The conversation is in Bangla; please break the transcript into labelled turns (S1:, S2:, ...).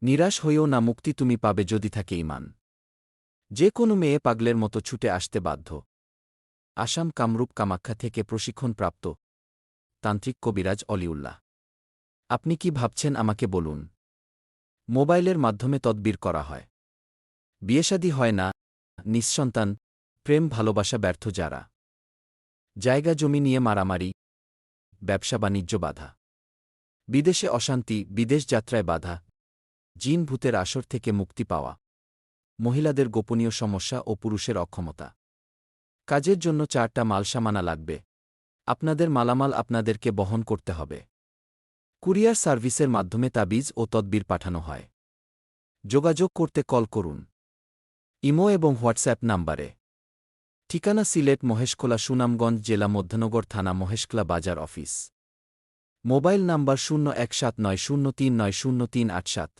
S1: নিরাশ হইও না, মুক্তি তুমি পাবে যদি থাকে ঈমান। যে কোনো মেয়ে পাগলের মতো ছুটে আসতে বাধ্য। আসাম কামরূপ কামাখ্যা থেকে প্রশিক্ষণপ্রাপ্ত তান্ত্রিক কবিরাজ অলিউল্লাহ। আপনি কি ভাবছেন আমাকে বলুন। মোবাইলের মাধ্যমে তদবির করা হয়। বিয়েশাদী হয় না, নিঃসন্তান, প্রেম ভালোবাসা ব্যর্থ যারা, জায়গা জমি নিয়ে মারামারি, ব্যবসা বাণিজ্য বাধা, বিদেশে অশান্তি, বিদেশ যাত্রায় বাধা, জিন ভূতের আসর থেকে মুক্তি পাওয়া, মহিলাদের গোপনীয় সমস্যা ও পুরুষের অক্ষমতা। কাজের জন্য 4টা মালসামানা লাগবে। আপনাদের মালামাল আপনাদেরকে বহন করতে হবে। কুরিয়ার সার্ভিসের মাধ্যমে তাবিজ ও তদবির পাঠানো হয়। যোগাযোগ করতে কল করুন ইমো এবং হোয়াটসঅ্যাপ নাম্বারে। ঠিকানা সিলেট মহেশখোলা, সুনামগঞ্জ জেলা, মধ্যনগর থানা, মহেশখোলা বাজার অফিস। Mobile number 017903900387।